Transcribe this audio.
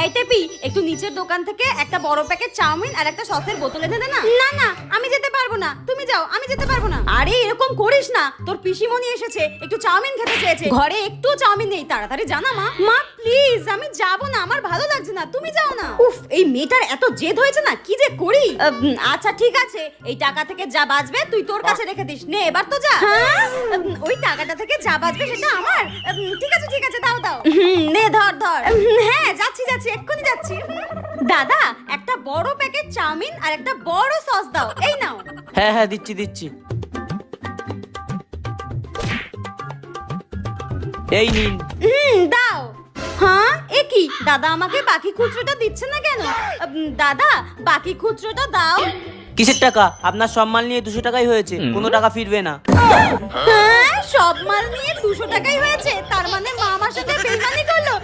এই টেপি, একটু নিচের দোকান থেকে একটা বড় প্যাকেট চাউমিন আর একটা সসের বোতল এনে দে না। না না, আমি যেতে পারবো না, তুমি যাও, আমি যেতে পারবো না। আরে এরকম করিস না, তোর পিসিমণি এসেছে, একটু চাউমিন খেতে চেয়েছে, ঘরে একটু চাউমিন নেই, তাড়াতাড়ি জানা মা। মা প্লিজ, আমি যাবো না, আমার ভালো লাগছে না, তুমি যাও না। উফ, এই মেয়েটার এত জেদ হয়েছে না, কি যে করি। আচ্ছা ঠিক আছে, এই টাকা থেকে যা বাঁচবে তুই তোর কাছে রেখে দিস, নে এবার তো যা। ওই টাকাটা থেকে যা বাঁচবে সেটা আমার। ঠিক আছে দাও দাও। নে ধর ধর। হ্যাঁ যাচ্ছি এক্ষুনি যাচ্ছি। দাদা, একটা বড় প্যাকেট চাউমিন আর একটা বড় সস দাও, এই নাও। হ্যাঁ হ্যাঁ, দিচ্ছি। এই নিন। দাও। হ্যাঁ, এ কি দাদা আমাকে বাকি খুচরোটা দিচ্ছে না কেন? দাদা, বাকি খুচরোটা দাও। কিসের টাকা? আপনার সব মাল নিয়ে 200 টাকাই হয়েছে, কোনো টাকা ফিরবে না। হ্যাঁ, সব মাল নিয়ে 200 টাকাই হয়েছে, তার মানে মা আমার সাথে বেইমানি করলো।